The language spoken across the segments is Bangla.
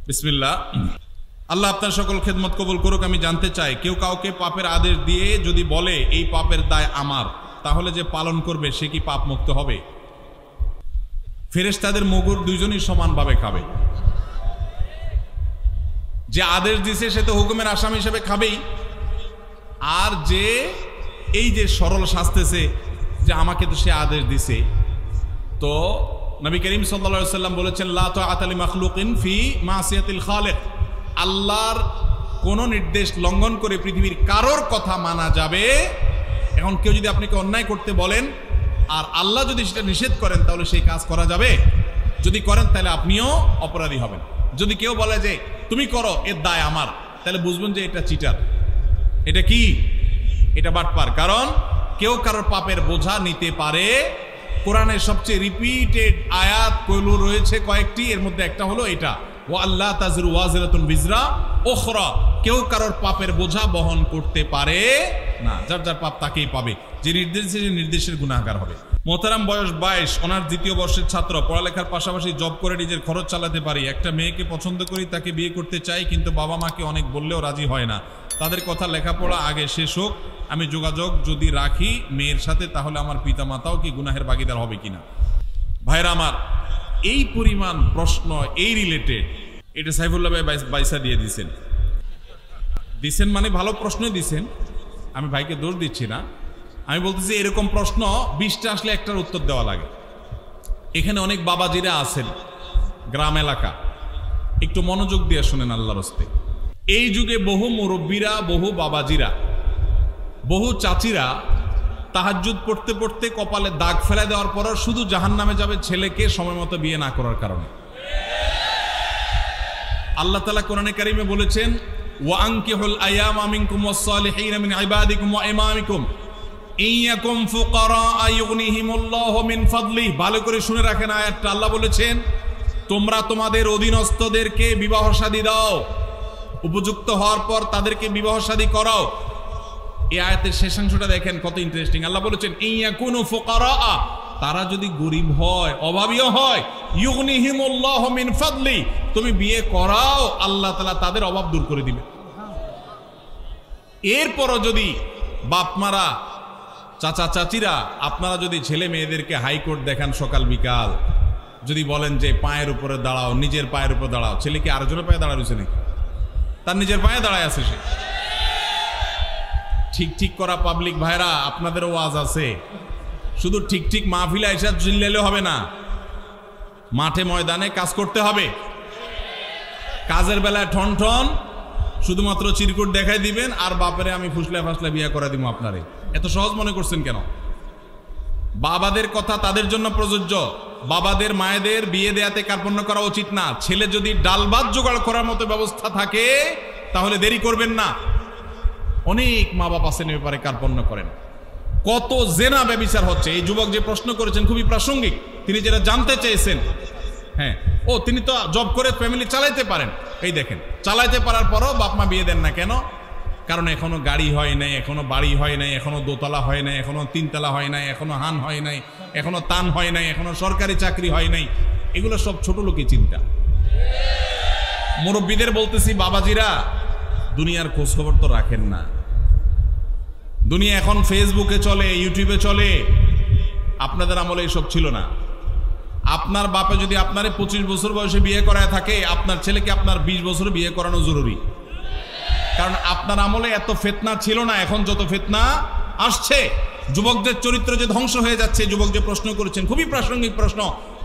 বিসমিল্লাহ। আল্লাহ আপনার সকল খেদমত কবুল করুক। আমি জানতে চাই, কেউ কাউকে পাপের আদেশ দিয়ে যদি বলে এই পাপের দায় আমার, তাহলে যে পালন করবে সে কি পাপ মুক্ত হবে? ফেরেশতাদের মুগুর দুইজনই সমানভাবে খাবে। যে আদেশ দিছে সে তো হুকুমের আসামি হিসেবে খাবেই, আর যে এই যে সরল শাস্তেছে যে আমাকে তো সে আদেশ দিছে, তো নবী করিম সাল্লাল্লাহু আলাইহি ওয়াসাল্লাম বলেছেন লা তাআতা লিমাখলুকিন ফি মাসিয়াতিল খালিক। আল্লাহর কোন নির্দেশ লঙ্ঘন করে পৃথিবীর কারোর কথা মানা যাবে। এখন কেউ যদি আপনাকে অন্যায় করতে বলেন আর আল্লাহ যদি সেটা নিষেধ করেন, তাহলে সেই কাজ করা যাবে? যদি করেন তাহলে আপনিও অপরাধী হবেন। যদি কেউ বলে যে তুমি করো, এর দায় আমার, তাহলে বুঝবেন যে এটা চিটার, এটা কি, এটা বাটপার। কারণ কেউ কারোর পাপের বোঝা নিতে পারে। কোরআনের সবচেয়ে রিপিটেড আয়াত কইলু রয়েছে কয়েকটি, এর মধ্যে একটা হলো এটা, ওয়া আল্লাহ তাজিরু ওয়াজিরাতুন বিজরা উখরা। কেউ কারোর পাপের বোঝা বহন করতে পারে না, যার যার পাপ তাকেই পাবে, যে নির্দেশের গুনাহগার হবে। মোহতারাম, বয়স 22, অনার্স দ্বিতীয় বর্ষের ছাত্র, পড়ালেখার পাশাপাশি জব করে নিজের খরচ চালাতে পারি। একটা মেয়েকে পছন্দ করি, তাকে বিয়ে করতে চাই, কিন্তু বাবা মাকে অনেক বললেও রাজি হয় না। তাদের কথা লেখাপড়া আগে শেষ হোক, আমি যোগাযোগ যদি রাখি মেয়ের সাথে, তাহলে আমার পিতা মাতাও কি গুনাহের ভাগিদার হবে কিনা? ভাইরা আমার, এই পরিমাণ প্রশ্ন এই রিলেটেড, এটা সাইফুল্লাহ ভাই বাইসা দিয়ে দিছেন মানে ভালো প্রশ্নই দিছেন, আমি ভাইকে দোষ দিচ্ছি না। আমি বলতেছি এরকম প্রশ্ন 20টা আসলে একটার উত্তর দেওয়া লাগে। এখানে অনেক বাবাজিরা আছেন, গ্রাম এলাকা, একটু মনোযোগ দিয়ে শুনেন আল্লাহর হস্তে। এই যুগে বহু মুরব্বীরা, বহু বাবাজিরা, বহু চাচিরা তাহাজ্জুদ পড়তে পড়তে কপালে দাগ ফেলে দেওয়ার পরও শুধু জাহান্নামে যাবে ছেলেকে সময় মতো বিয়ে না করার কারণে। আল্লাহ তাআলা কোরআনে কারিমে বলেছেন ওয়া আনকিহুল আয়ামা মিনকুম ওয়াস-সালিহিনা মিন ইবাদিকুম ওয়া ইমামিকুম ইয়াকুম ফুকারা আয়ুগনিহিমুল্লাহু মিন ফাদলিহি। ভালো করে শুনে রাখেন আয়াতটা। আল্লাহ বলেছেন তোমরা তোমাদের অধীনস্থদেরকে বিবাহ শাদী দাও, উপযুক্ত হওয়ার পর তাদেরকে বিবাহ শাদী করাও। এই আয়াতের শেষাংশটা দেখেন কত ইন্টারেস্টিং। আল্লাহ বলেছেন ইয়াকুনু ফুকারা, তারা যদি গরিব হয়, অভাবীও হয়, ইউগনিহিমুল্লাহু মিন ফাদলি, তুমি বিয়ে করাও, আল্লাহ তাআলা তাদের অভাব দূর করে দিবে। এরপরও যদি বাপমারা, চাচা চাচিরা, আপনারা যদি ছেলে মেয়েদেরকে হাইকোর্ট দেখান সকাল বিকাল, যদি বলেন যে পায়ের উপরে দাঁড়াও, নিজের পায়ের উপরে দাঁড়াও, ছেলে কি আরেকজনের পায়ে দাঁড়ায় রয়েছে নাকি? তার নিজের পায়ে দাঁড়ায় আছে সে। ঠিক ঠিক করা পাবলিক ভাইরা, আপনাদেরও ওয়াজ আছে। শুধু ঠিক ঠিক মাহফিলে আইসা চিল্লাইলে হবে না, মাঠে ময়দানে কাজ করতে হবে। কাজের বেলায় ঠন ঠন শুধুমাত্র চিরকুট দেখাই দিবেন আর বাপেরে আমি ফুসলা ফাসলা বিয়ে করে দিব। আপনারে এত সহজ মনে করছেন কেন? বাবাদের কথা তাদের জন্য প্রযোজ্য। বাবাদের মায়েদের বিয়ে দেয়াতে কার্পণ্য করা উচিত না। ছেলে যদি ডাল ভাত জোগাড় করার মতো ব্যবস্থা থাকে তাহলে দেরি করবেন না। অনেক মা বাবা আছেন এ ব্যাপারে কার্পণ্য করেন। কত জেনা ব্যভিচার হচ্ছে। এই যুবক যে প্রশ্ন করেছেন খুবই প্রাসঙ্গিক, তিনি যেটা জানতে চেয়েছেন। হ্যাঁ, ও তিনি তো জব করে ফ্যামিলি চালাইতে পারেন। এই দেখেন, চালাইতে পারার পরও বাপ মা বিয়ে দেন না কেন? কারণ এখনো গাড়ি হয় নাই, এখনো বাড়ি হয় নাই, এখনো দোতলা হয় নাই, এখনো তিনতলা হয় নাই, এখনো হান হয় নাই, এখনো তান হয় নাই, এখনো সরকারি চাকরি হয় নাই। এগুলো সব ছোট লোকের চিন্তা। মুরব্বীদের বলতেছি, বাবাজিরা দুনিয়ার খোঁজ খবর তো রাখেন না। দুনিয়া এখন ফেসবুকে চলে, ইউটিউবে চলে। আপনাদের আমলে এসব ছিল না। আপনার বাপে যদি আপনারে 25 বছর বয়সে বিয়ে করায় থাকে, আপনার ছেলেকে আপনার 20 বছরে বিয়ে করানো জরুরি। কারণ আপনার আমলে এত ফিতনা ছিল না, এখন যত ফিতনা আসছে। যুবকদের চরিত্র যে ধ্বংস হয়ে যাচ্ছে। যুবক যে প্রশ্ন করেছেন খুবই প্রাসঙ্গিক প্রশ্ন।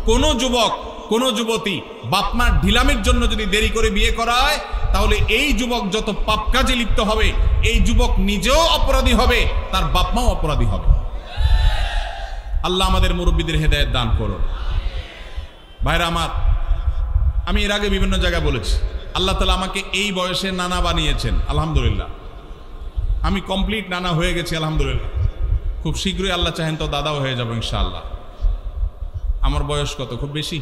কোন যুবক, কোন যুবতী বাপমার ঢিলামির জন্য যদি দেরি করে বিয়ে করায়, তাহলে এই যুবক যত পাপ কাজে লিপ্ত হবে, এই যুবক নিজেও অপরাধী হবে, তার বাপমাও অপরাধী হবে। আল্লাহ আমাদের মুরব্বীদের হেদায়েত দান করুন। ভাইরা আমার, আমি এর আগে বিভিন্ন জায়গায় বলেছি, আল্লাহ তাআলা আমাকে এই বয়সে নানা বানিয়েছেন। আলহামদুলিল্লাহ, আমি কমপ্লিট নানা হয়ে গেছি আলহামদুলিল্লাহ। খুব শীঘ্রই আল্লাহ চাহেন তো দাদাও হয়ে যাবো ইনশাআল্লাহ। আমার বয়স কত? খুব বেশি।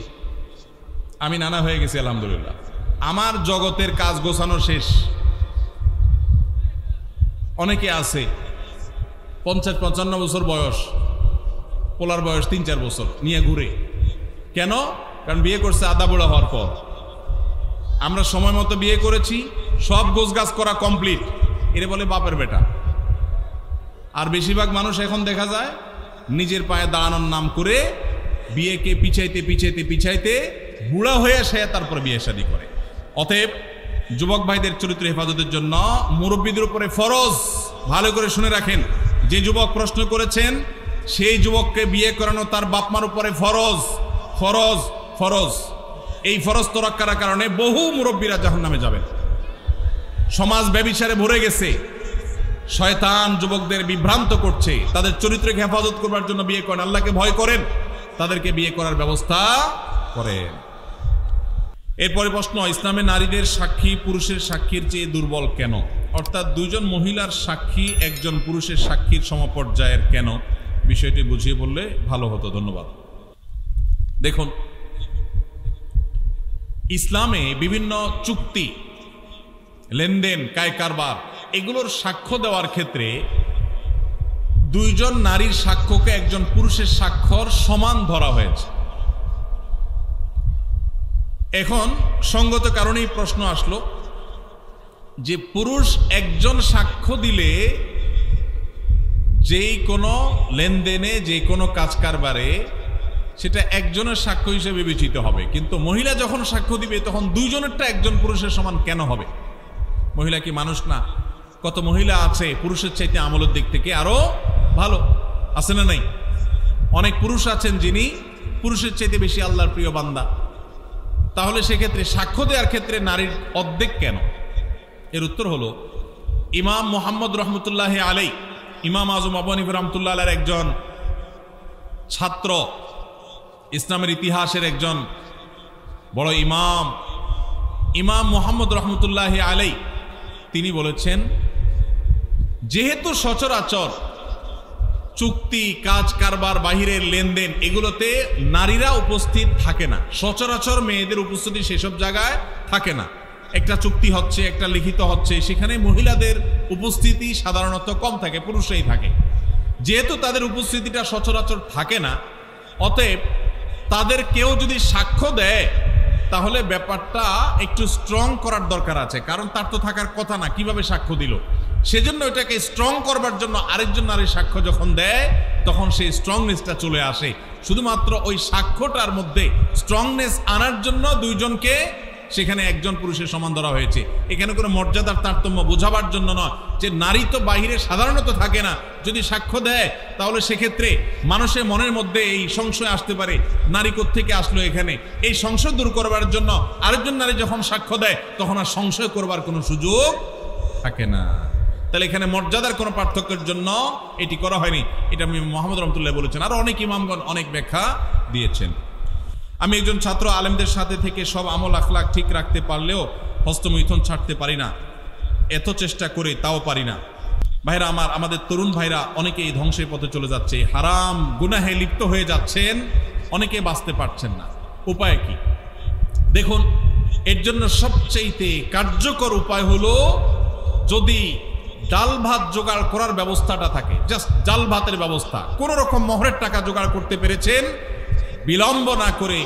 আমি নানা হয়ে গেছি আলহামদুলিল্লাহ। আমার জগতের কাজ গোছানো শেষ। অনেকে আছে 50-55 বছর বয়স, পোলার বয়স 3-4 বছর নিয়ে ঘুরে। কেন? কারণ বিয়ে করছে আধা বুড়া হওয়ার পর। আমরা সময় মতো বিয়ে করেছি, সব গোছগাছ করা কমপ্লিট, এরে বলে বাপের বেটা। আর বেশিরভাগ মানুষ এখন দেখা যায় নিজের পায়ে দাঁড়ানোর নাম করে বিয়েকে পিছাইতে পিছাইতে পিছাইতে বুড়া হয়ে সে তারপর বিয়ে শাদী করে। অতএব যুবক ভাইদের চরিত্র হেফাজতের জন্য মুরব্বীদের উপরে ফরজ, ভালো করে শুনে রাখেন, যে যুবক প্রশ্ন করেছেন সেই যুবককে বিয়ে করানো তার বাপমার উপরে ফরজ ফরজ ফরজ। এই ফরজ তোরাক্কার কারণে বহু মুরব্বীরা জাহান্নামে যাবেন। সমাজ ব্যভিচারে ভরে গেছে, শয়তান যুবকদের বিভ্রান্ত করছে, তাদের চরিত্রকে হেফাজত করবার জন্য বিয়ে করেন। আল্লাহকে ভয় করেন, তাদেরকে বিয়ে করার ব্যবস্থা করেন। এরপরে প্রশ্ন, ইসলামে নারীদের সাক্ষী পুরুষের সাক্ষীর চেয়ে দুর্বল কেন? অর্থাৎ দুইজন মহিলার সাক্ষী একজন পুরুষের সাক্ষীর সমপর্যায়ের কেন, বিষয়টি বুঝিয়ে বললে ভালো হতো। ধন্যবাদ। দেখুন, ইসলামে বিভিন্ন চুক্তি, লেনদেন, কায় কারবার, এগুলোর সাক্ষ্য দেওয়ার ক্ষেত্রে দুইজন নারীর সাক্ষ্যকে একজন পুরুষের সাক্ষর সমান ধরা হয়েছে। এখন সঙ্গত কারণেই প্রশ্ন আসলো যে পুরুষ একজন সাক্ষ্য দিলে যেই কোনো লেনদেনে, যে কোনো কাজ কারবারে সেটা একজনের সাক্ষ্য হিসেবে বিবেচিত হবে, কিন্তু মহিলা যখন সাক্ষ্য দিবে তখন দুইজনেরটা একজন পুরুষের সমান কেন হবে? মহিলা কি মানুষ না? কত মহিলা আছে পুরুষের চাইতে আমলের দিক থেকে আরো ভালো, আছে না নাই? অনেক পুরুষ আছেন যিনি পুরুষের চাইতে বেশি আল্লাহর প্রিয় বান্দা। তাহলে সেক্ষেত্রে সাক্ষ্য দেওয়ার ক্ষেত্রে নারীর অর্ধেক কেন? এর উত্তর হলো, ইমাম মুহাম্মদ রহমতুল্লাহ আলাই, ইমাম আজম আবু হানিফা রহমতুল্লাহ আলাইহির একজন ছাত্র, ইসলামের ইতিহাসের একজন বড় ইমাম, ইমাম মুহাম্মদ রহমতুল্লাহ আলাই, তিনি বলেছেন, যেহেতু সচরাচর চুক্তি, কাজ কারবার, বাহিরের লেনদেন এগুলোতে নারীরা উপস্থিত থাকে না, সচরাচর মেয়েদের উপস্থিতি সেসব জায়গায় থাকে না, একটা চুক্তি হচ্ছে, একটা লিখিত হচ্ছে, সেখানে মহিলাদের উপস্থিতি সাধারণত কম থাকে, পুরুষরাই থাকে। যেহেতু তাদের উপস্থিতিটা সচরাচর থাকে না, অতএব তাদের কেউ যদি সাক্ষ্য দেয় তাহলে ব্যাপারটা একটু স্ট্রং করার দরকার আছে, কারণ তার তো থাকার কথা না, কিভাবে সাক্ষ্য দিল? সেজন্য এটাকে স্ট্রং করবার জন্য আরেকজন নারীর সাক্ষ্য যখন দেয় তখন সেই স্ট্রংনেসটা চলে আসে। শুধুমাত্র ওই সাক্ষ্যটার মধ্যে স্ট্রংনেস আনার জন্য দুইজনকে সেখানে একজন পুরুষের সমান ধরা হয়েছে। এখানে কোনো মর্যাদার তারতম্য বোঝাবার জন্য নয়, যে নারী তো বাহিরে সাধারণত থাকে না, যদি সাক্ষ্য দেয় তাহলে সেক্ষেত্রে মানুষের মনের মধ্যে এই সংশয় আসতে পারে, নারী কোত্থেকে আসলো এখানে। এই সংশয় দূর করবার জন্য আরেকজন নারী যখন সাক্ষ্য দেয় তখন আর সংশয় করবার কোনো সুযোগ থাকে না। তাহলে এখানে মর্যাদার কোনো পার্থক্যের জন্য এটি করা হয়নি, এটা আমি মুহাম্মদ রহমতুল্লাহ বলেছেন। আর অনেক ইমামগণ অনেক ব্যাখ্যা দিয়েছেন। আমি একজন ছাত্র, আলেমদের সাথে থেকে সব আমল আখলাক ঠিক রাখতে পারলেও হস্তমৈথুন ছাড়তে পারি না, এত চেষ্টা করে তাও পারি না। ভাইরা আমার, আমাদের তরুণ ভাইরা অনেকে এই ধ্বংসের পথে চলে যাচ্ছে, হারাম গুনাহে লিপ্ত হয়ে যাচ্ছেন, অনেকে বাঁচতে পারছেন না। উপায় কি? দেখুন, এর জন্য সবচেয়ে কার্যকর উপায় হলো, যদি ডাল ভাত জোগাড় করার ব্যবস্থাটা থাকে, জাস্ট ডাল ভাতের ব্যবস্থা, কোন রকম মোহরের টাকা জোগাড় করতে পেরেছেন, বিলম্ব না করে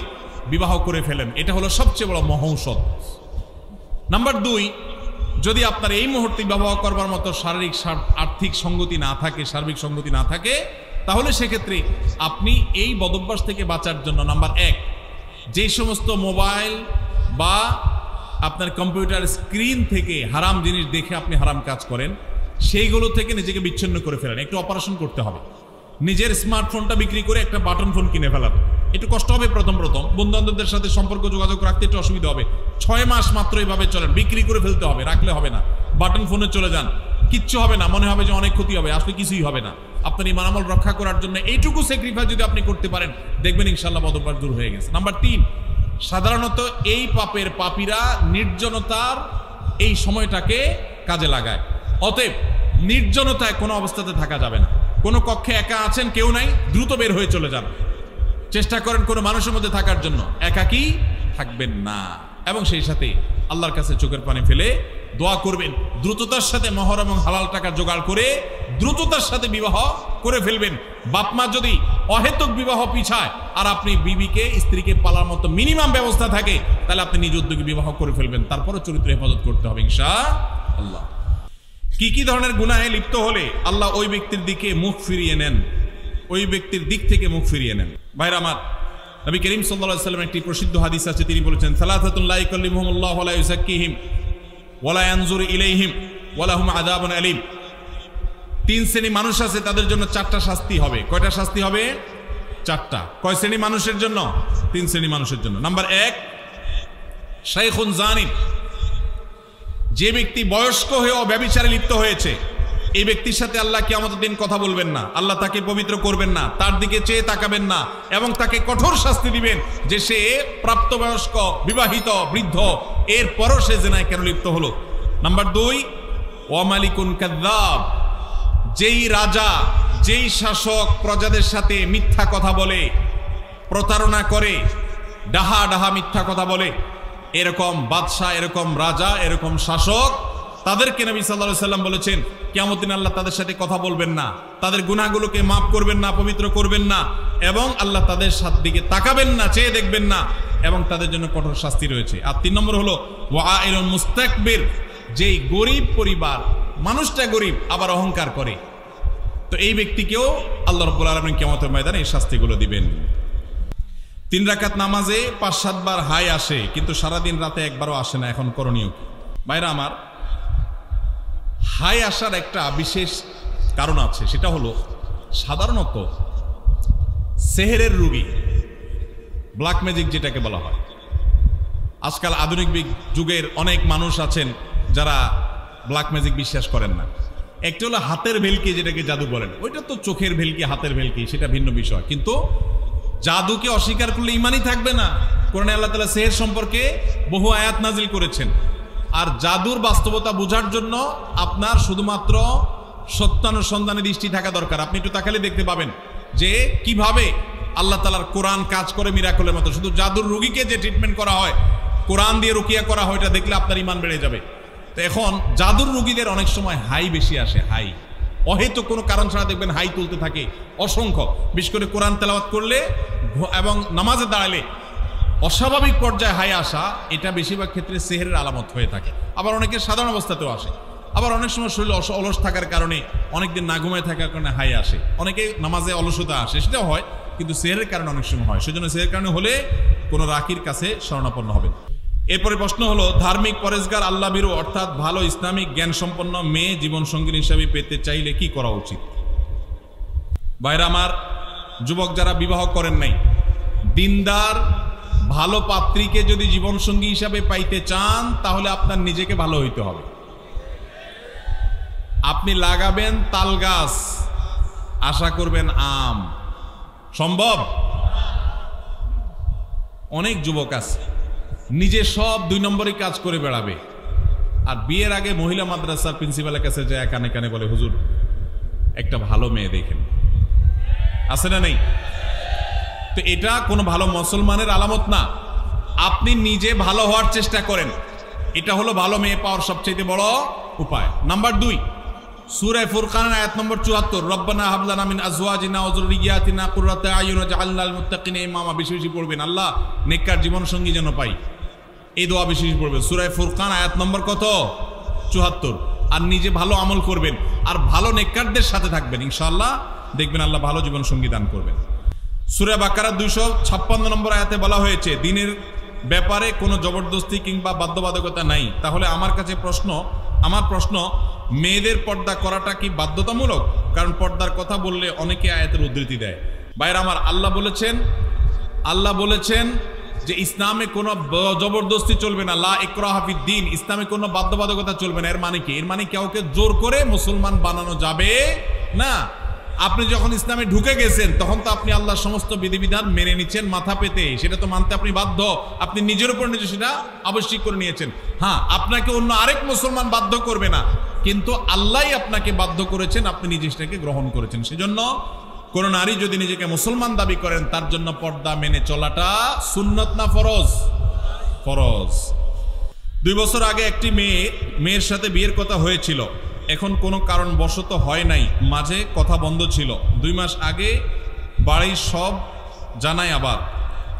বিবাহ করে ফেলেন, এটা হলো সবচেয়ে বড় মহৌষধ। নাম্বার 2, যদি আপনার এই মুহূর্তে বিবাহ করবার মতো শারীরিক আর্থিক সঙ্গতি না থাকে, সার্বিক সঙ্গতি না থাকে, তাহলে সেক্ষেত্রে আপনি এই বদভ্যাস থেকে বাঁচার জন্য নাম্বার 1, যে সমস্ত মোবাইল বা আপনার কম্পিউটার স্ক্রিন থেকে হারাম জিনিস দেখে আপনি হারাম কাজ করেন, সেইগুলো থেকে নিজেকে বিচ্ছিন্ন করে ফেলেন। একটু অপারেশন করতে হবে, নিজের স্মার্টফোনটা বিক্রি করে একটা বাটন ফোন কিনে ফেলার। একটু কষ্ট হবে প্রথম প্রথম, বন্ধু বান্ধবদের সাথে সম্পর্ক যোগাযোগ রাখতে একটু অসুবিধা হবে। 6 মাস মাত্র এইভাবে চলেন, বিক্রি করে ফেলতে হবে, রাখলে হবে না। বাটন ফোনে চলে যান, কিচ্ছু হবে না, মনে হবে যে অনেক ক্ষতি হবে, আসলে কিছুই হবে না। আপনার ইমান আমল রক্ষা করার জন্য এইটুকু স্যাক্রিফাইস যদি আপনি করতে পারেন, দেখবেন ইনশাআল্লাহ বদভ্যাস দূর হয়ে গেছে। নাম্বার 3, সাধারণত এই পাপের পাপীরা নির্জনতার এই সময়টাকে কাজে লাগায়। অতএব নির্জনতায় কোনো অবস্থাতে থাকা যাবে না। কোনো কক্ষে একা আছেন, কেউ নাই, দ্রুত বের হয়ে চলে যান। চেষ্টা করেন কোনো মানুষের মধ্যে থাকার জন্য, একাকী থাকবেন না। এবং সেই সাথে আল্লাহর কাছে চোখের পানি ফেলে দোয়া করবেন, দ্রুততার সাথে মোহর এবং হালাল টাকা জোগাড় করে দ্রুততার সাথে বিবাহ করে ফেলবেন। বাপমা যদি অহেতুক বিবাহ পিছায় আর আপনি বিবিকে স্ত্রীকে পালার মতো মিনিমাম ব্যবস্থা থাকে, তাহলে আপনি নিজ উদ্যোগে বিবাহ করে ফেলবেন। তারপরে চরিত্র হেফাজত করতে হবে ইনশাআল্লাহ। কি কি ধরনের গুনাহে লিপ্ত হলে আল্লাহ ওই ব্যক্তির দিকে মুখ ফিরিয়ে নেন, ওই ব্যক্তির দিক থেকে মুখ ফিরিয়ে নেন? ভাইরা আমার, নবী করিম সাল্লাল্লাহু আলাইহি ওয়াসাল্লাম একটি প্রসিদ্ধ হাদিস আছে, তিনি বলেছেন সালাসাতুন লা ইয়াকাল্লিমুহুমুল্লাহু ওয়া লা ইউযাক্কিহিম ওয়া লা ইয়ানজুরু ইলাইহিম ওয়া লাহুম আযাবুন আলীম। তিন শ্রেণী মানুষ আছে, তাদের জন্য চারটা শাস্তি হবে। কয়টা শাস্তি হবে? চারটা। কয় শ্রেণী মানুষের জন্য? তিন শ্রেণী মানুষের জন্য। নাম্বার 1, শাইখুন জানিন, যে ব্যক্তি বয়স্ক হয়েও ব্যভিচারে লিপ্ত হয়েছে, এই ব্যক্তির সাথে আল্লাহ কিয়ামতের দিন কথা বলবেন না, আল্লাহ তাকে পবিত্র করবেন না, তার দিকে চেয়ে তাকাবেন না, এবং তাকে কঠোর শাস্তি দিবেন যে সে প্রাপ্তবয়স্ক বিবাহিত বৃদ্ধ, এরপরও সে জিনায় কেন লিপ্ত হলো। নাম্বার 2, ওয়া মালিকুন কাযযাব, যেই রাজা, যেই শাসক প্রজাদের সাথে মিথ্যা কথা বলে, প্রতারণা করে, ডাহা ডাহা মিথ্যা কথা বলে, এরকম বাদশাহ, এরকম রাজা, এরকম শাসক, তাদেরকে নবী সাল্লাল্লাহু আলাইহি ওয়াসাল্লাম বলেছেন কিয়ামতের দিন আল্লাহ তাদের সাথে কথা বলবেন না, তাদের গুনাহগুলোকে মাফ করবেন না, পবিত্র করবেন না, এবং আল্লাহ তাদের দিকে তাকাবেন না, চেয়ে দেখবেন না, এবং তাদের জন্য কঠোর শাস্তি রয়েছে। আর 3 নম্বর হলো ওয়াইলুন মুস্তাকবির, যেই গরিব পরিবার, মানুষটা গরিব আবার অহংকার করে, তো এই ব্যক্তিকেও আল্লাহ রাব্বুল আলামিন কিয়ামতের ময়দানে এই শাস্তিগুলো দিবেন। 3 রাকাত নামাজে 5-7 বার হাই আসে, কিন্তু সারাদিন রাতে একবারও আসে না, এখন করণীয় কি? ভাইরা আমার, হাই আসার একটা বিশেষ কারণ আছে, সেটা হলো সাধারণত সেহেরের রোগী, ব্ল্যাক ম্যাজিক যেটাকে বলা হয়। আজকাল আধুনিক যুগের অনেক মানুষ আছেন যারা ব্ল্যাক ম্যাজিক বিশ্বাস করেন না। একটা হলো হাতের ভেলকি, যেটাকে জাদু বলেন, ওইটা তো চোখের ভেলকি, হাতের ভেলকি, সেটা ভিন্ন বিষয়। কিন্তু জাদুকে অস্বীকার করলে ইমানই থাকবে না। কোরআনে আল্লাহ তাআলা সেহের সম্পর্কে বহু আয়াত নাজিল করেছেন। আর জাদুর বাস্তবতা বোঝার জন্য আপনার শুধুমাত্র সত্যানুসন্ধানে দৃষ্টি থাকা দরকার। আপনি একটু তাকালে দেখতে পাবেন যে কিভাবে আল্লাহ তাআলার কোরআন কাজ করে মিরাকলের মতো। শুধু জাদুর রোগীকে যে ট্রিটমেন্ট করা হয়, কোরআন দিয়ে রুকিয়া করা হয়, এটা দেখলে আপনার ইমান বেড়ে যাবে। তো এখন জাদুর রোগীদের অনেক সময় হাই বেশি আসে, হাই অহেতুক কোনো কারণ ছাড়া দেখবেন হাই তুলতে থাকে অসংখ্য। বিশেষ করে কোরআন তেলাওয়াত করলে এবং নামাজে দাঁড়ালে অস্বাভাবিক পর্যায়ে হাই আসা, এটা বেশিরভাগ ক্ষেত্রে সেহেরের আলামত হয়ে থাকে। আবার অনেকের সাধারণ অবস্থাতেও আসে। আবার অনেক সময় শরীর অলস থাকার কারণে, অনেকদিন না ঘুমায় থাকার কারণে হাই আসে। অনেকে নামাজে অলসতা আসে, সেটাও হয়, কিন্তু সেহেরের কারণে অনেক সময় হয়। সেজন্য সেহের কারণে হলে কোনো রাকির কাছে শরণাপন্ন হবেন। এরপরে প্রশ্ন হলো, ধার্মিক পরেশগার আল্লাহ ভীরু অর্থাৎ ভালো ইসলামিক জ্ঞান সম্পন্ন মেয়ে জীবনসঙ্গী হিসাবে পেতে চাইলে কি করা উচিত? ভাইরা আমার, যুবক যারা বিবাহ করেন নাই, দিনদার ভালো পাত্রীকে যদি জীবনসঙ্গী হিসাবে পাইতে চান, তাহলে আপনার নিজেকে ভালো হইতে হবে। আপনি লাগাবেন তাল গাছ, আশা করবেন আম, সম্ভব? অনেক যুবক আছে নিজে সব 2 নম্বরই কাজ করে বেড়াবে, আর বিয়ের আগে মহিলা মাদ্রাসার প্রিন্সিপালের কাছে যায় কানে কানে বলে, হুজুর একটা ভালো মেয়ে দেখেন। আছে না নেই? তো এটা কোনো ভালো মুসলমানের আলামত না। আপনি নিজে ভালো হওয়ার চেষ্টা করেন, এটা হলো ভালো মেয়ে পাওয়ার সবচেয়ে বড় উপায়। নাম্বার 2, সূরা ফুরকান আয়াত নম্বর 74, রব্বানা হাব লানা মিন আজওয়াজিনা ওয়া যুররিয়াতিনা কুররাতা আয়ুন ওয়াজআলনা লিল মুত্তাকিনা ইমামা। বেশি বেশি পড়বেন, আল্লাহ নেককার জীবন সঙ্গী যেন পাই, এই দোয়া বেশি বেশি পড়বেন। সূরা ফুরকান আয়াত নম্বর কত? 74। আর নিজে ভালো আমল করবেন, আর ভালো নেককারদের সাথে থাকবেন, ইনশাআল্লাহ দেখবেন আল্লাহ ভালো জীবন সঙ্গী দান করবেন। সূরা বাকারা 256 নম্বর আয়াতে বলা হয়েছে, দিনের ব্যাপারে কোনো জবরদস্তি কিংবা বাধ্যবাধকতা নাই। তাহলে আমার প্রশ্ন, মেয়েদের পর্দা করাটা কি বাধ্যতামূলক? কারণ পর্দার কথা বললে অনেকে আয়াতের উদ্ধৃতি দেয়। বাইরে আমার, আল্লাহ বলেছেন যে ইসলামে কোনো জবরদস্তি চলবে না, লা ইকরাহা ফিদ্দীন, ইসলামে কোনো বাধ্যবাধকতা চলবে না। এর মানে কি? এর মানে কাউকে জোর করে মুসলমান বানানো যাবে না। আপনি যখন ইসলামে ঢুকে গেছেন, তখন তো আপনি আল্লাহর সমস্ত বিধিবিধান মেনে নিচ্ছেন মাথা পেতে, সেটা তো মানতে আপনি বাধ্য। আপনি নিজের উপর নিজে সেটা আবশ্যিক করে নিয়েছেন। হ্যাঁ, আপনাকে অন্য আরেক মুসলমান বাধ্য করবে না, কিন্তু আল্লাহই আপনাকে বাধ্য করেছেন, আপনি নিজে সেটাকে গ্রহণ করেছেন। সেজন্য কোন নারী যদি নিজেকে মুসলমান দাবি করেন, তার জন্য পর্দা মেনে চলাটা সুন্নত না ফরজ? ফরজ। 2 বছর আগে একটি মেয়ের সাথে বিয়ের কথা হয়েছিল, এখন কোনো কারণবশত হয় নাই, মাঝে কথা বন্ধ ছিল, 2 মাস আগে বাড়ির সব জানাই, আবার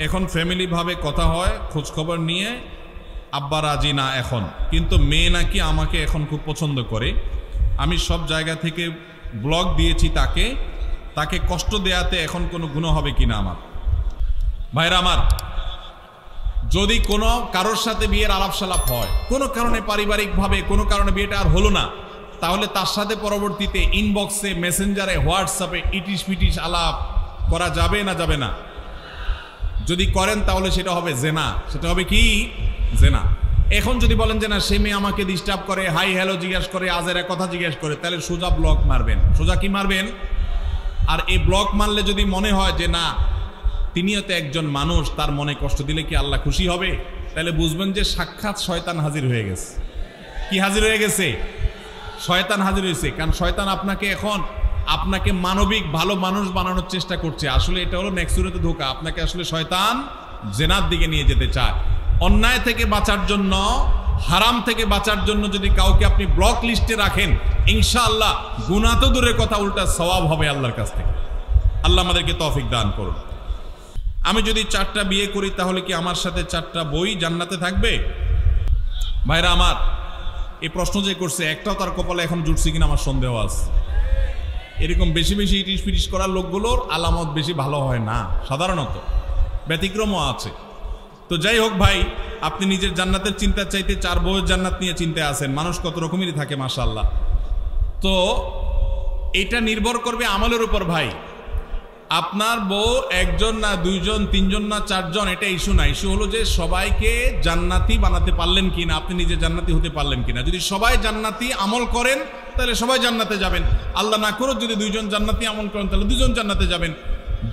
এখন ফ্যামিলিভাবে কথা হয়, খোঁজখবর নিয়ে আব্বা রাজি না এখন, কিন্তু মেয়ে নাকি আমাকে এখন খুব পছন্দ করে। আমি সব জায়গা থেকে ব্লক দিয়েছি তাকে কষ্ট দেয়াতে এখন কোনো গুনাহ হবে কিনা আমার? ভাইরা আমার, যদি কোনো কারোর সাথে বিয়ের আলাপসালাপ হয়, কোনো কারণে পারিবারিকভাবে কোনো কারণে বিয়েটা আর হলো না, তাহলে তার সাথে পরবর্তীতে ইনবক্সে, মেসেঞ্জারে, হোয়াটসঅ্যাপে ইটিশ পিটিশ আলাপ করা যাবে না যাবে না? যদি করেন তাহলে সেটা হবে জেনা। সেটা হবে কি? জেনা। এখন যদি বলেন যে না, সে মেয়ে আমাকে ডিস্টার্ব করে, হাই হ্যালো জিজ্ঞাসা করে, আজের এক কথা জিজ্ঞাসা করে, তাহলে সোজা ব্লক মারবেন। সোজা কি মারবেন? আর এই ব্লক মারলে যদি মনে হয় যে না, তিনিও তো একজন মানুষ, তার মনে কষ্ট দিলে কি আল্লাহ খুশি হবে, তাহলে বুঝবেন যে সাক্ষাৎ শয়তান হাজির হয়ে গেছে। কি হাজির হয়ে গেছে? শয়তান হাজির হয়েছে। কারণ শয়তান আপনাকে মানবিক ভালো মানুষ বানানোর চেষ্টা করছে। আসলে এটা হলো নেক্সুরেতে ধোঁকা। আপনাকে আসলে শয়তান জেনার দিকে নিয়ে যেতে চায়। অন্যায় থেকে বাঁচার জন্য, হারাম থেকে বাঁচার জন্য যদি কাউকে আপনি ব্লক লিস্টে রাখেন, ইনশাআল্লাহ গুনাহ তো দূরের কথা, উল্টা সওয়াব হবে আল্লাহর কাছ থেকে। আল্লাহ আমাদেরকে তৌফিক দান করুন। আমি যদি 4টা বিয়ে করি তাহলে কি আমার সাথে 4টা বই জান্নাতে থাকবে? ভাইরা আমার, এই প্রশ্ন যে করছে, একটাও তার কপালে এখন জুটছে কিনা আমার সন্দেহ আছে। এরকম বেশি বেশি ইটিশ পিটিশ করার লোকগুলোর আলামত বেশি ভালো হয় না, সাধারণত ব্যতিক্রমও আছে। তো যাই হোক ভাই, আপনি নিজের জান্নাতের চিন্তা চাইতে 4 বউয়ের জান্নাত নিয়ে চিন্তায় আছেন। মানুষ কত রকমেরই থাকে, মাশাআল্লাহ। তো এটা নির্ভর করবে আমলের উপর ভাই। আপনার বউ 1 জন না 2 জন, 3 জন না 4 জন, এটা ইস্যু না। ইস্যু হলো যে সবাইকে জান্নাতি বানাতে পারলেন কিনা, আপনি নিজে জান্নাতি হতে পারলেন কিনা। যদি সবাই জান্নাতি আমল করেন তাহলে সবাই জান্নাতে যাবেন। আল্লাহ না করুক যদি 2 জন জান্নাতি আমল করেন তাহলে 2 জন জান্নাতে যাবেন।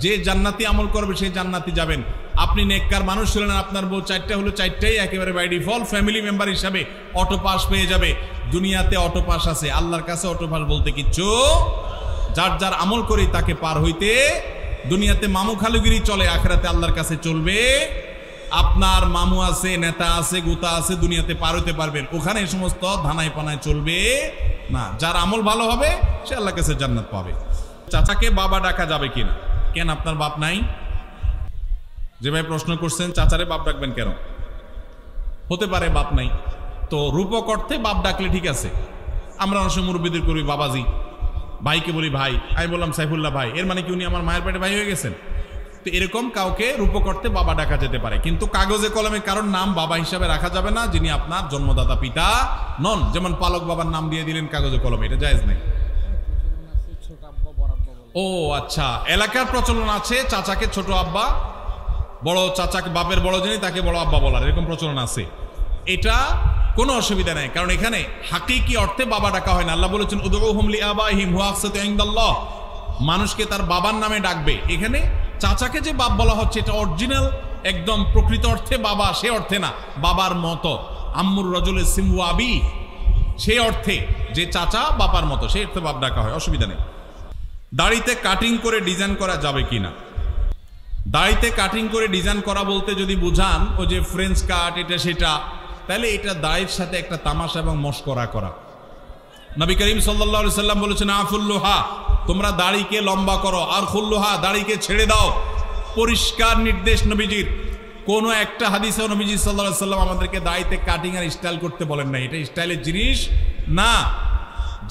যে জান্নাতি আমল করবে সেই জান্নাতি যাবেন। আপনি নেককার মানুষ ছিলেন, আপনার বউ 4টা হলো 4টাই একেবারে বাই ডিফল্ট ফ্যামিলি মেম্বার হিসাবে অটো পাস পেয়ে যাবে। দুনিয়াতে অটো পাস আছে, আল্লাহর কাছে অটো পাস বলতে কিচ্ছু। যার যার আমল করি তাকে পার হইতে, দুনিয়াতে মামু খালুগিরি চলে, আখিরাতে আল্লাহর কাছে চলবে। আপনার মামু আছে, নেতা আছে, গুতা আছে, দুনিয়াতে পার হইতে পারবেন, ওখানে এই সমস্ত ধানায় পানায় চলবে না। যার আমল ভালো হবে সে আল্লাহর কাছে জান্নাত পাবে। চাচাকে বাবা ডাকা যাবে কিনা? কেন আপনার বাপ নাই? যে ভাই প্রশ্ন করছেন চাচারে বাপ ডাকবেন কেন? হতে পারে বাপ নাই, তো রূপক অর্থে বাপ ডাকলে ঠিক আছে। আমরা অনেক সময় মুরব্বীদের করি বাবাজি, ভাইকে বলি ভাই। আমি বললাম সাইফুল্লাহ ভাই, এর মানে কি উনি আমার মায়ের পেটে ভাই হয়ে গেছেন? তো এরকম কাউকে রূপক অর্থে বাবা ডাকা যেতে পারে, কিন্তু কাগজে কলমে কারোর নাম বাবা হিসাবে রাখা যাবে না যিনি আপনার জন্মদাতা পিতা নন। যেমন পালক বাবার নাম দিয়ে দিলেন কাগজে কলমে, এটা জায়েজ নাই। ও আচ্ছা, এলাকার প্রচলন আছে চাচাকে ছোট আব্বা, বড় চাচাকে বাপের বড় যিনি তাকে বড় আব্বা বলার, এরকম প্রচলন আছে। এটা কোনো অসুবিধা নাই, কারণ এখানে হাকিকি অর্থে বাবা ডাকা হয় না। আল্লাহ বলেছেন উদউহুম লিআবাইহিম হুয়া আকসাতু ইনদাল্লাহ, মানুষকে তার বাবার নামে ডাকবে। এখানে চাচাকে যে বাপ বলা হচ্ছে এটা অরিজিনাল একদম প্রকৃত অর্থে বাবা, সে অর্থে না বাবার মতো। আম্মুর রাজুলের সিমু আবি, সেই অর্থে যে চাচা বাবার মতো, সেই অর্থে বাপ ডাকা হয়, অসুবিধা নেই। দাড়িতে কাটিং করে ডিজাইন করা যাবে কিনা? দাড়িতে কাটিং করে ডিজাইন করা বলতে যদি বুঝান ও যে ফ্রেঞ্চ কাট এটা সেটা, তাহলে এটা দাড়ির সাথে একটা তামাশা এবং মশকরা করা। নবী করিম সাল্লাল্লাহু আলাইহি সাল্লাম বলেছেন আফুল্লুহা, তোমরা দাড়িকে লম্বা করো, আর খুল্লুহা, দাড়িকে ছেড়ে দাও। পরিষ্কার নির্দেশ নবীজির। কোনো একটা হাদিসেও নবীজি সাল্লাল্লাহু আলাইহি সাল্লাম আমাদেরকে দাড়িতে কাটিং আর স্টাইল করতে বলেন না, এটা স্টাইলের জিনিস না।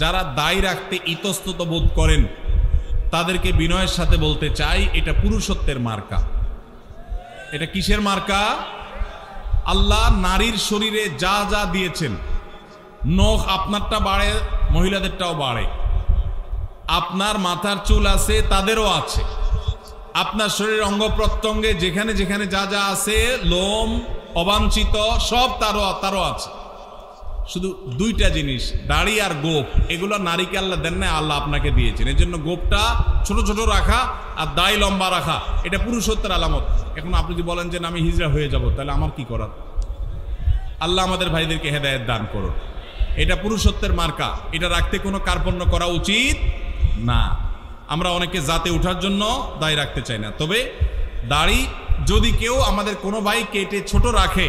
যারা দাড়ি রাখতে ইতস্তত বোধ করেন তাদেরকে বিনয়ের সাথে বলতে চাই, এটা পুরুষত্বের মার্কা। এটা কিসের মার্কা? আল্লাহ নারীর শরীরে যা যা দিয়েছেন, নখ আপনারটা বাড়ে, মহিলাদেরটাও বাড়ে। আপনার মাথার চুল আছে, তাদেরও আছে। আপনার শরীরের অঙ্গ প্রত্যঙ্গে যেখানে যেখানে যা যা আছে, লোম অবাঞ্ছিত সব তারও আছে। শুধু 2টা জিনিস, দাড়ি আর গোপ, এগুলো নারীকে আল্লাহ দেন না, আল্লাহ আপনাকে দিয়েছেন। এর জন্য গোপটা ছোট ছোট রাখা আর দাড়ি লম্বা রাখা, এটা পুরুষত্বের আলামত। এখন আপনি যদি বলেন যে আমি হিজড়া হয়ে যাব, তাহলে আমার কি করার? আল্লাহ আমাদের ভাইদেরকে হেদায়েত দান করুন। এটা পুরুষত্বের মার্কা, এটা রাখতে কোনো কার্পণ্য করা উচিত না। আমরা অনেকে জাতে ওঠার জন্য দাড়ি রাখতে চাই না, তবে দাড়ি যদি কেউ আমাদের কোনো ভাই কেটে ছোট রাখে,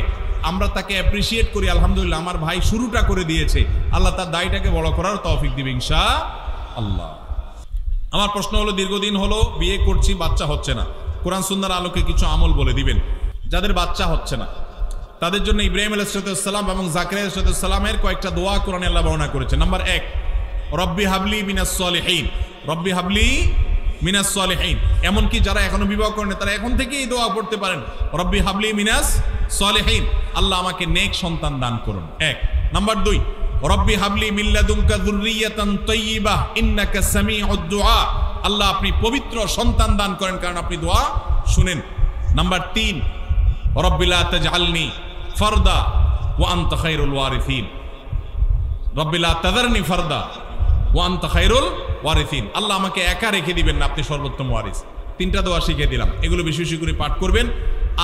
আমরা তাকে অ্যাপ্রিসিয়েট করি, আলহামদুলিল্লাহ আমার ভাই শুরুটা করে দিয়েছে, আল্লাহ তার দায়টাকে বড় করার তৌফিক দিবে ইনশাআল্লাহ। আমার প্রশ্ন হলো, দীর্ঘদিন হলো বিয়ে করছি, বাচ্চা হচ্ছে না, কোরআন সুন্নাহর আলোকে কিছু আমল বলে দিবেন। যাদের বাচ্চা হচ্ছে না তাদের জন্য ইব্রাহিম আলাইহিস সালাম এবং জাকারিয়া আলাইহিস সালামের কয়েকটা দোয়া কোরআনে আল্লাহ বর্ণনা করেছেন। নাম্বার 1, রব্বি হাবলি মিনাস সলিহিন, রব্বি হাবলি মিনাস সলিহিন। এমনকি যারা এখনো বিবাহ করেন তারা এখন থেকেই এই দোয়া পড়তে পারেন, রব্বি হাবলি মিনাস সলিহিন, আল্লাহ আমাকে নেক সন্তান দান করুন। 1। নাম্বার 2, রব্বি হাবলি মিন লাদুনকা যুররিয়াতান তাইয়্যিবাহ ইন্নাকা সামিউদ দুআ, আল্লাহ আপনি পবিত্র সন্তান দান করেন কারণ আপনি দোয়া শুনেন। নাম্বার 3, রব্বি লা তাজআলনি ফারদা ওয়া আনতা খায়রুল ওয়ারিসিন, রব্বি লা তাযারনি ফারদা ওয়া আনতা খায়রুল ওয়ারিসিন, আল্লাহ আমাকে একা রেখে দিবেন না, আপনি সর্বোত্তম ওয়ারিস। 3টা দোয়া শিখিয়ে দিলাম, এগুলো বেশি বেশি করে পাঠ করবেন।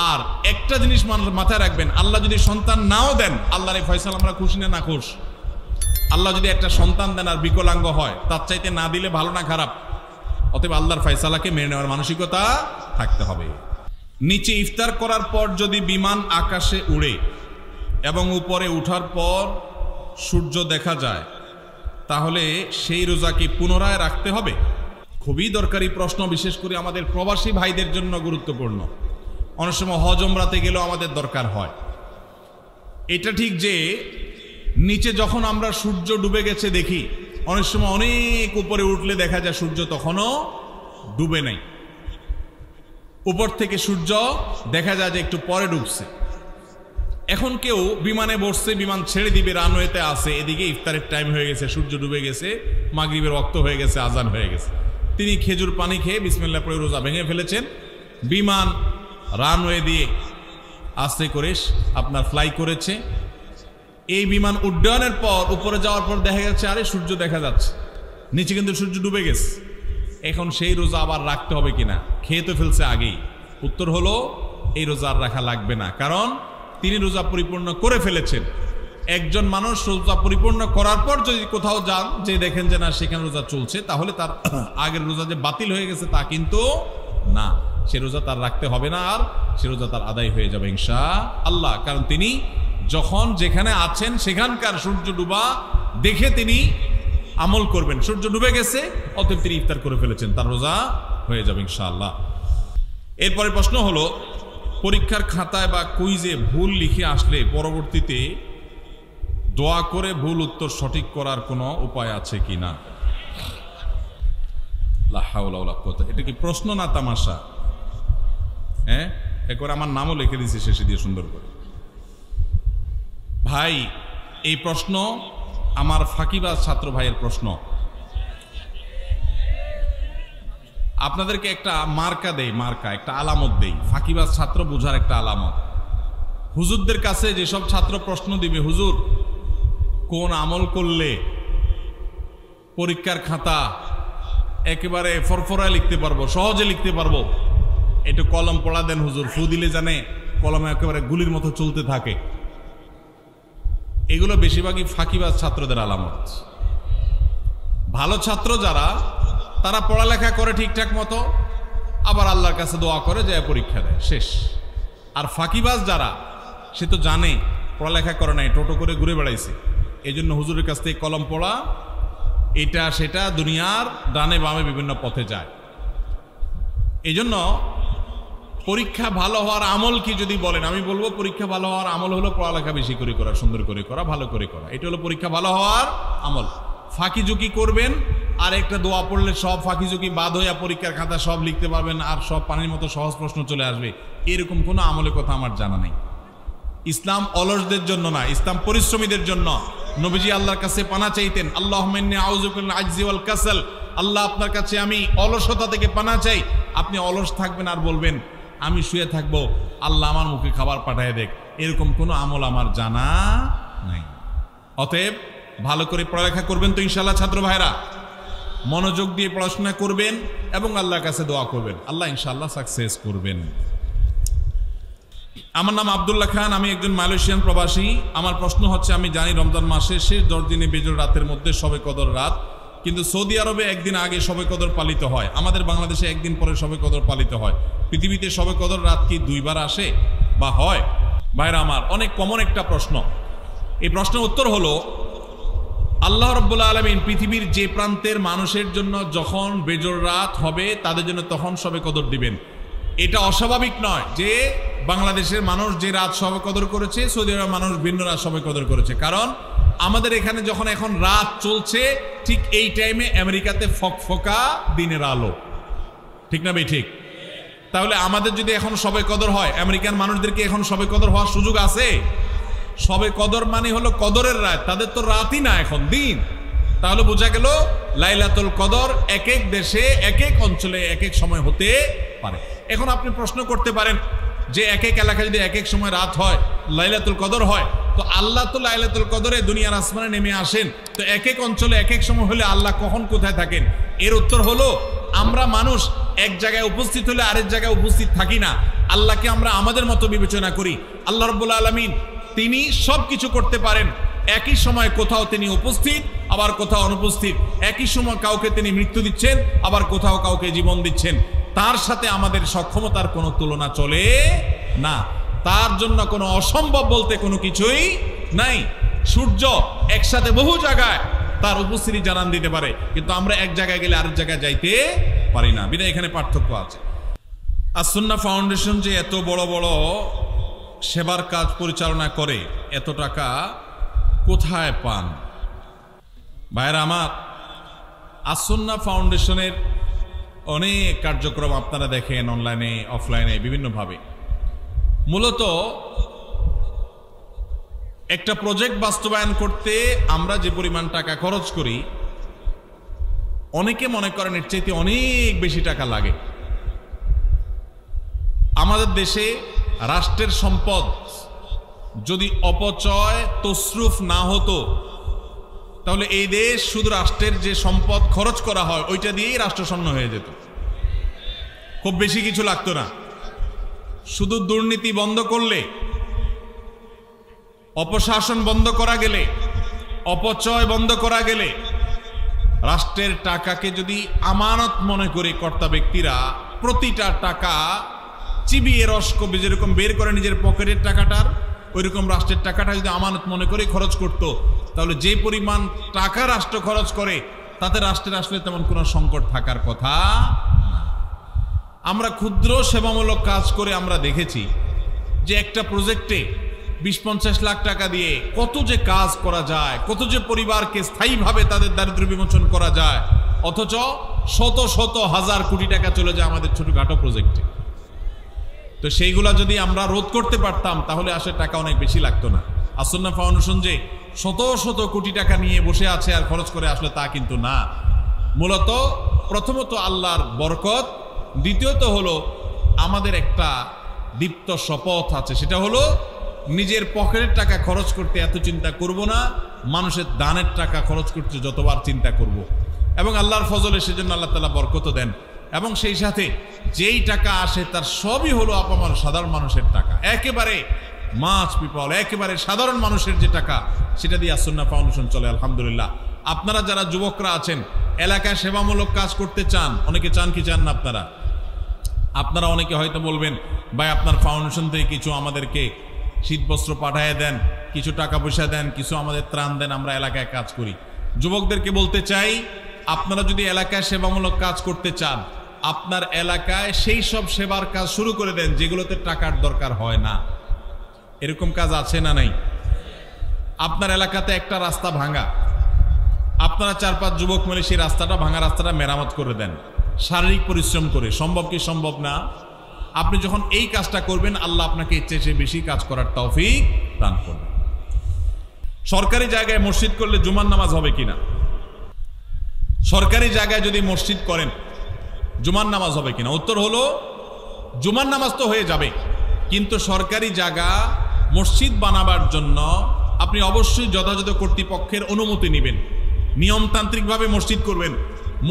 আর একটা জিনিস মাথায় রাখবেন, আল্লাহ যদি সন্তান নাও দেন, আল্লাহর এই ফয়সালা আমরা খুশি না না খুশ? আল্লাহ যদি একটা সন্তান দেন আর বিকলাঙ্গ হয়, তার চাইতে না দিলে ভালো না খারাপ? অতএব আল্লাহর ফয়সালাকে মেনে নেওয়ার মানসিকতা থাকতে হবে। নিচে ইফতার করার পর যদি বিমান আকাশে উড়ে এবং উপরে উঠার পর সূর্য দেখা যায়, তাহলে সেই রোজা কি পুনরায় রাখতে হবে? খুবই দরকারি প্রশ্ন, বিশেষ করে আমাদের প্রবাসী ভাইদের জন্য গুরুত্বপূর্ণ। অনেক সময় হজ ওমরাতে গেলেও আমাদের দরকার হয়। এটা ঠিক যে নিচে যখন আমরা সূর্য ডুবে গেছে দেখি, অনেক সময় অনেক উপরে উঠলে দেখা যায় সূর্য তখনও ডুবে নাই, উপর থেকে সূর্য দেখা যায় যে একটু পরে ডুবছে। এখন কেউ বিমানে বসছে, বিমান ছেড়ে দিবে, রানওয়েতে আছে, এদিকে ইফতারের টাইম হয়ে গেছে, সূর্য ডুবে গেছে, মাগরিবের ওয়াক্ত হয়ে গেছে, আজান হয়ে গেছে, তিনি খেজুর পানি খেয়ে বিসমিল্লাহ পড়ে রোজা ভেঙে ফেলেছেন। বিমান রানওয়ে দিয়ে আস্তে করে আপনার ফ্লাই করেছে। এই বিমান উড্ডয়নের পর উপরে যাওয়ার পর দেখা যাচ্ছে আরে সূর্য দেখা যাচ্ছে, নিচে কিন্তু সূর্য ডুবে গেছে। এখন সেই রোজা আবার রাখতে হবে কিনা? খেয়ে তো ফেলছে আগেই। উত্তর হলো এই রোজা আর রাখা লাগবে না, কারণ তিনি রোজা পরিপূর্ণ করে ফেলেছেন। একজন মানুষ রোজা পরিপূর্ণ করার পর যদি কোথাও যান, যে দেখেন যে না সেখানে রোজা চলছে, তাহলে তার আগের রোজা যে বাতিল হয়ে গেছে তা কিন্তু না, সে রোজা তার রাখতে হবে না, আর সে রোজা তার আদায় হয়ে যাবে ইনশাআল্লাহ। কারণ তিনি যখন যেখানে আছেন সেখানকার সূর্য ডুবা দেখে তিনি আমল করবেন। সূর্য ডুবে গেছে, অতএব তিনি ইফতার করে ফেলেছেন, তার রোজা হয়ে যাবে ইনশাআল্লাহ। এরপরে প্রশ্ন হলো, পরীক্ষার খাতায় বা কুইজে ভুল লিখে আসলে পরবর্তীতে দোয়া করে ভুল উত্তর সঠিক করার কোনো উপায় আছে কি না? লা হাওলা ওয়ালা কুওয়াতা, এটা কি প্রশ্ন না তামাশা? হ্যাঁ, একবার আমার নামও লিখে দিয়েছি শেষে দিয়ে সুন্দর করে। ভাই, এই প্রশ্ন আমার ফাঁকিবাজ ছাত্র ভাইয়ের প্রশ্ন। আপনাদেরকে একটা মার্কা দেই, মার্কা একটা আলামত দেই, ফাঁকিবাজ ছাত্র বোঝার একটা আলামত। হুজুরদের কাছে যেসব ছাত্র প্রশ্ন দিবে, হুজুর কোন আমল করলে পরীক্ষার খাতা একেবারে ফরফরায় লিখতে পারবো, সহজে লিখতে পারবো, একটু কলম পড়া দেন হুজুর, ফু দিলে জানে কলমে একেবারে গুলির মতো চলতে থাকে। এগুলো বেশিরভাগই ফাঁকিবাজ ছাত্রদের আলামত। ভালো ছাত্র যারা, তারা পড়ালেখা করে ঠিকঠাক মতো, আবার আল্লাহর কাছে দোয়া করে যায় পরীক্ষা দেয়, শেষ। আর ফাঁকিবাজ যারা, সে তো জানে পড়ালেখা করে নাই, টোটো করে ঘুরে বেড়াইছে, এই জন্য হুজুরের কাছ থেকে কলম পড়া, এটা সেটা দুনিয়ার ডানে বামে বিভিন্ন পথে যায়। এই জন্য পরীক্ষা ভালো হওয়ার আমল কি যদি বলেন, আমি বলবো পরীক্ষা ভালো হওয়ার আমল হলো পড়ালেখা বেশি করে করা, সুন্দর করে করা, ভালো করে করা। এটা হলো পরীক্ষা ভালো হওয়ার আমল। ফাঁকি ঝুঁকি করবেন আর একটা দোয়া পড়লে সব ফাঁকি ঝুঁকি বাদ হইয়া পরীক্ষার খাতা সব লিখতে পারবেন আর সব পানির মতো সহজ প্রশ্ন চলে আসবে, এরকম কোনো আমলের কথা আমার জানা নেই। ইসলাম অলসদের জন্য না, ইসলাম পরিশ্রমীদের জন্য। নবীজি আল্লাহর কাছে পানা চাইতেন, আল্লাহুম্মা ইন্নী আউযু বিকা মিনাল আজজি ওয়াল কাসাল, আল্লাহ আপনার কাছে আমি অলসতা থেকে পানা চাই। আপনি অলস থাকবেন আর বলবেন আমি শুয়ে থাকবো, আল্লাহ আমার মুখে খাবার পাঠায় দেখ, এরকম কোনো আমল আমার জানা নাই। অতএব ভালো করে পড়ালেখা করবেন তো ইনশাআল্লাহ ছাত্র ভাইরা, মনোযোগ দিয়ে পড়াশোনা করবেন এবং আল্লাহর কাছে দোয়া করবেন, আল্লাহ ইনশাআল্লাহ সাকসেস করবেন। আমার নাম আব্দুল্লাহ খান, আমি একজন মালয়েশিয়ান প্রবাসী। আমার প্রশ্ন হচ্ছে, আমি জানি রমজান মাসের শেষ 10 দিনে বেজোর রাতের মধ্যে শবে কদর রাত, কিন্তু সৌদি আরবে একদিন আগে শবে কদর পালিত হয়, আমাদের বাংলাদেশে একদিন পরে শবে কদর পালিত হয়। পৃথিবীতে শবে কদর রাত কি 2 বার আসে বা হয়? ভাইরা আমার, অনেক কমন একটা প্রশ্ন। এই প্রশ্নের উত্তর হলো, আল্লাহ রাব্বুল আলামিন পৃথিবীর যে প্রান্তের মানুষের জন্য যখন বেজোড় রাত হবে তাদের জন্য তখন শবে কদর দিবেন। এটা অস্বাভাবিক নয় যে বাংলাদেশের মানুষ যে রাত শবে কদর করেছে, সৌদি আরবের মানুষ ভিন্ন রাত শবে কদর করেছে। কারণ আমাদের এখানে যখন এখন রাত চলছে, ঠিক এই টাইমে আমেরিকাতে ফকফকা দিনের আলো, ঠিক না ভাই? ঠিক। তাহলে আমাদের যদি এখন শবে কদর হয়, আমেরিকান মানুষদেরকে এখন শবে কদর হওয়ার সুযোগ আছে? শবে কদর মানে হলো কদরের রাত, তাদের তো রাতই না, এখন দিন। তাহলে বোঝা গেল লাইলাতুল কদর এক এক দেশে এক এক অঞ্চলে এক এক সময় হতে পারে। এখন আপনি প্রশ্ন করতে পারেন যে এক এক এলাকায় যদি এক এক সময় রাত হয়, লাইলাতুল কদর হয়, তো আল্লাহ তো লাইলাতুল কদরে দুনিয়ার আসমানে নেমে আসেন, তো এক এক অঞ্চলে এক এক সময় হলে আল্লাহ কখন কোথায় থাকেন? এর উত্তর হলো, আমরা মানুষ এক জায়গায় উপস্থিত হলে আরেক জায়গায় উপস্থিত থাকি না। আল্লাহকে আমরা আমাদের মতো বিবেচনা করি। আল্লাহ রাব্বুল আলামিন তিনি সব কিছু করতে পারেন। একই সময় কোথাও তিনি উপস্থিত, আবার কোথাও অনুপস্থিত। একই সময় কাউকে তিনি মৃত্যু দিচ্ছেন, আবার কোথাও কাউকে জীবন দিচ্ছেন। তার সাথে আমাদের সক্ষমতার কোনো তুলনা চলে না। তার জন্য কোনো অসম্ভব বলতে কোনো কিছুই নাই। সূর্য একসাথে বহু জায়গায় তার উপস্থিতি জানান দিতে পারে, কিন্তু আমরা এক জায়গায় গেলে আরেক জায়গায় যাইতে পারি না। বিধায় এখানে পার্থক্য আছে। আস-সুন্নাহ ফাউন্ডেশন যে এত বড় বড় সেবার কাজ পরিচালনা করে, এত টাকা কোথায় পান? ভাইরা আমার, আস-সুন্নাহ ফাউন্ডেশনের অনেক কার্যক্রম আপনারা দেখেন অনলাইনে, অফলাইনে, বিভিন্নভাবে। মূলত একটা প্রজেক্ট বাস্তবায়ন করতে আমরা যে পরিমাণ টাকা খরচ করি, অনেকে মনে করেন এর চাইতে অনেক বেশি টাকা লাগে। আমাদের দেশে রাষ্ট্রের সম্পদ যদি অপচয় তসরুফ না হতো, তাহলে এই দেশ শুধু রাষ্ট্রের যে সম্পদ খরচ করা হয় ওইটা দিয়েই রাষ্ট্রশূন্য হয়ে যেত, খুব বেশি কিছু লাগতো না। শুধু দুর্নীতি বন্ধ করলে, অপশাসন বন্ধ করা গেলে, অপচয় বন্ধ করা গেলে, রাষ্ট্রের টাকাকে যদি আমানত মনে করে কর্তা ব্যক্তিরা প্রতিটা টাকা চিবিয়ে রস কবি যেরকম বের করে নিজের পকেটের টাকাটার, ওইরকম রাষ্ট্রের টাকাটা যদি আমানত মনে করে খরচ করত, তাহলে যে পরিমাণ টাকা রাষ্ট্র খরচ করে তাতে রাষ্ট্রের আসলে তেমন কোনো সংকট থাকার কথা না। আমরা ক্ষুদ্র সেবামূলক কাজ করে আমরা দেখেছি যে একটা প্রজেক্টে 20-50 লাখ টাকা দিয়ে কত যে কাজ করা যায়, কত যে পরিবারকে স্থায়ীভাবে তাদের দারিদ্র্য বিমোচন করা যায়, অথচ শত শত হাজার কোটি টাকা চলে যায় আমাদের ছোটখাটো প্রজেক্টে। তো সেইগুলা যদি আমরা রোধ করতে পারতাম তাহলে আসলে টাকা অনেক বেশি লাগতো না। আস-সুন্নাহ ফাউন্ডেশন যে শত শত কোটি টাকা নিয়ে বসে আছে আর খরচ করে আসলে তা কিন্তু না। মূলত প্রথমত আল্লাহর বরকত, দ্বিতীয়ত হলো আমাদের একটা দীপ্ত শপথ আছে, সেটা হলো নিজের পকেটের টাকা খরচ করতে এত চিন্তা করব না, মানুষের দানের টাকা খরচ করতে যতবার চিন্তা করব। এবং আল্লাহর ফজলে সেজন্য আল্লাহ তাআলা বরকত দেন। এবং সেই সাথে যেই টাকা আসে তার সবই হলো আপনার সাধারণ মানুষের টাকা, একেবারে মাছ পিপল, একেবারে সাধারণ মানুষের যে টাকা, সেটা দিয়ে আস-সুন্নাহ ফাউন্ডেশন চলে আলহামদুলিল্লাহ। আপনারা যারা যুবকরা আছেন, এলাকায় সেবামূলক কাজ করতে চান, অনেকে চান কি চান না আপনারা অনেকে হয়তো বলবেন, ভাই আপনার ফাউন্ডেশন থেকে কিছু আমাদেরকে শীতবস্ত্র পাঠিয়ে দেন, কিছু টাকা পয়সা দেন, কিছু আমাদের ত্রাণ দেন, আমরা এলাকায় কাজ করি। যুবকদেরকে বলতে চাই, আপনারা যদি এলাকায় সেবামূলক কাজ করতে চান, আপনার এলাকায় সেই সব সেবার কাজ শুরু করে দেন যেগুলোতে টাকার দরকার হয় না। এরকম কাজ আছে না নাই? আপনার এলাকাতে একটা রাস্তা ভাঙা, আপনারা 4-5 যুবক মিলে সেই রাস্তাটা, ভাঙা রাস্তাটা মেরামত করে দেন শারীরিক পরিশ্রম করে। সম্ভব কি সম্ভব না? আপনি যখন এই কাজটা করবেন, আল্লাহ আপনাকে ইচ্ছে চেয়ে বেশি কাজ করার তৌফিক দান করবেন। সরকারি জায়গায় মসজিদ করলে জুমার নামাজ হবে কিনা? সরকারি জায়গায় যদি মসজিদ করেন জুমার নামাজ হবে কিনা? উত্তর হলো জুমার নামাজ তো হয়ে যাবে, কিন্তু সরকারি জায়গা মসজিদ বানাবার জন্য আপনি অবশ্যই যথাযথ কর্তৃপক্ষের অনুমতি নেবেন, নিয়মতান্ত্রিকভাবে মসজিদ করবেন।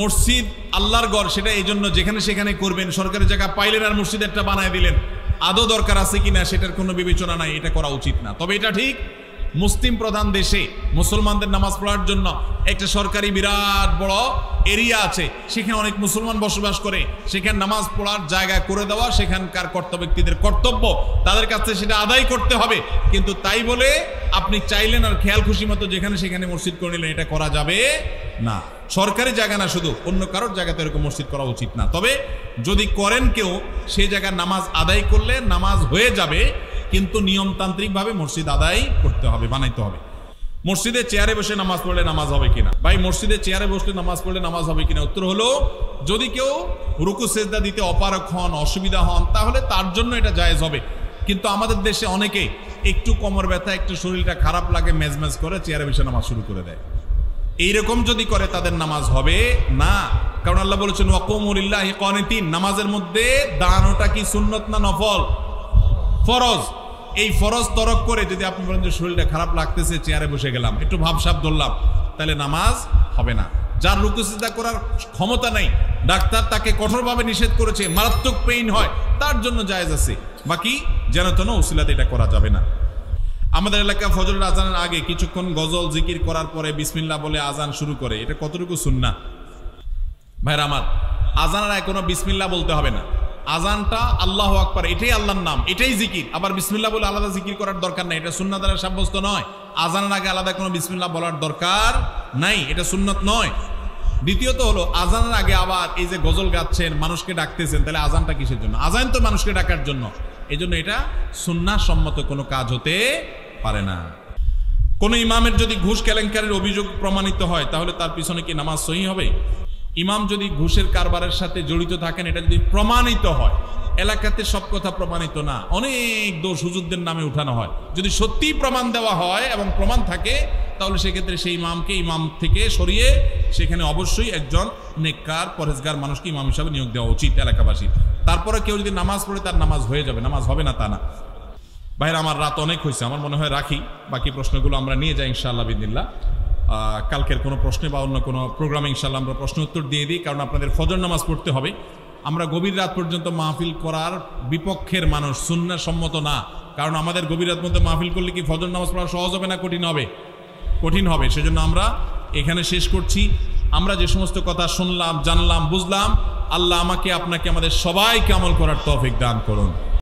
মসজিদ আল্লাহর ঘর, সেটা এই জন্য যেখানে সেখানে করবেন। সরকারি জায়গা পাইলেন আর মসজিদ একটা বানায় দিলেন, আদৌ দরকার আছে কিনা সেটার কোনো বিবেচনা নাই, এটা করা উচিত না। তবে এটা ঠিক, মুসলিম প্রধান দেশে মুসলমানদের নামাজ পড়ার জন্য একটা সরকারি বিরাট বড় এরিয়া আছে, সেখানে অনেক মুসলমান বসবাস করে, সেখানে নামাজ পড়ার জায়গা করে দেওয়া সেখানকার কর্তব্য ব্যক্তিদের কর্তব্য, তাদের কাছে সেটা আদায় করতে হবে। কিন্তু তাই বলে আপনি চাইলেন আর খেয়াল খুশি মতো যেখানে সেখানে মসজিদ করে নিলেন, এটা করা যাবে না। সরকারি জায়গা না, শুধু অন্য কারোর জায়গাতে এরকম মসজিদ করা উচিত না। তবে যদি করেন কেউ, সেই জায়গায় নামাজ আদায় করলে নামাজ হয়ে যাবে, কিন্তু নিয়মতান্ত্রিকভাবে মসজিদ আদায় করতে হবে, বানাইতে হবে। মসজিদে চেয়ারে বসে নামাজ পড়লে নামাজ হবে কিনা? ভাই, মসজিদে চেয়ারে বসলে নামাজ পড়লে নামাজ হবে কিনা? উত্তর হলো, যদি কেউ রুকু সেজদা দিতে অপারগ হন, অসুবিধা হন, তাহলে তার জন্য এটা জায়েজ হবে। কিন্তু আমাদের দেশে অনেকে একটু কোমর ব্যথা, একটু শরীরটা খারাপ লাগে, মেজমেজ করে চেয়ারে বসে নামাজ শুরু করে দেয়। এইরকম যদি করে তাদের নামাজ হবে না, কারণ আল্লাহ বলেছেন ওয়াকুমু লিল্লাহি কানিতিন, নামাজের মধ্যে দাঁড়ানোটা কি সুন্নত না নফল? ফরজ। এই ফরজ তরক করে যদি আপনি বলেন যে শরীরটা খারাপ লাগতেছে, চেয়ারে বসে গেলাম, একটু ভাবসাব ধরলাম, তাহলে নামাজ হবে না। যার রুকু সিজদা করার ক্ষমতা নাই, ডাক্তার তাকে কঠোরভাবে নিষেধ করেছে, মারাত্মক পেইন হয়, তার জন্য জায়েজ আছে। বাকি যেন তেন উসিলাতে এটা করা যাবে না। আমাদের এলাকা ফজরের আজানের আগে কিছুক্ষণ গজল জিকির করার পরে বিসমিল্লাহ বলে আজান শুরু করে, এটা কতটুকু সুন্নাহ? ভাইরা আমার, আজানের আগে কোনো বিসমিল্লাহ বলতে হবে না। আজানটা আল্লাহু আকবার, এটাই আল্লাহর নাম, এটাই জিকির। আবার বিসমিল্লাহ বলে আলাদা জিকির করার দরকার নাই, এটা সুন্নাহ দ্বারা সাব্যস্ত নয়। আজানের আগে আলাদা কোনো বিসমিল্লাহ বলার দরকার নাই, এটা সুন্নত নয়। দ্বিতীয়ত হলো, আজানের আগে আবার এই যে গজল গাচ্ছেন, মানুষকে ডাকতেছেন, তাহলে আজানটা কিসের জন্য? আজান তো মানুষকে ডাকার জন্য, এই জন্য এটা সুন্নাহ সম্মত কোনো কাজ হতে পারে না। কোন ইমামের যদি ঘুষ কেলেঙ্কারির অভিযোগ প্রমাণিত হয়, তাহলে তার পিছনে কি নামাজ সহি হবে? ইমাম যদি ঘুষের কারবারের সাথে জড়িত থাকেন, এটা যদি প্রমাণিত হয়, এলাকাতে সব কথা প্রমাণিত না, অনেক দোষ হুজুরদের নামে উঠানো হয়, যদি সত্যিই প্রমাণ দেওয়া হয় এবং প্রমাণ থাকে, তাহলে সেক্ষেত্রে সেই ইমামকে ইমাম থেকে সরিয়ে সেখানে অবশ্যই একজন নেককার পরেজগার মানুষকে ইমাম হিসাবে নিয়োগ দেওয়া উচিত এলাকাবাসীর। তারপরে কেউ যদি নামাজ পড়ে তার নামাজ হয়ে যাবে, নামাজ হবে না তা না। ভাইরা আমার, রাত অনেক হয়েছে, আমার মনে হয় রাখি, বাকি প্রশ্নগুলো আমরা নিয়ে যাই ইনশাআল্লাহ বিদিনিল্লাহ। কালকের কোনো প্রশ্নে বা অন্য কোনো প্রোগ্রামে ইনশাআল্লাহ আমরা প্রশ্ন উত্তর দিয়ে দিই, কারণ আপনাদের ফজর নামাজ পড়তে হবে। আমরা গভীর রাত পর্যন্ত মাহফিল করার বিপক্ষের মানুষ, সুন্নাহ সম্মত না। কারণ আমাদের গভীর রাত পর্যন্ত মাহফিল করলে কি ফজর নামাজ পড়া সহজ হবে না কঠিন হবে? কঠিন হবে। সেজন্য আমরা এখানে শেষ করছি। আমরা যে সমস্ত কথা শুনলাম, জানলাম, বুঝলাম, আল্লাহ আমাকে, আপনাকে, আমাদের সবাইকে আমল করার তৌফিক দান করুন।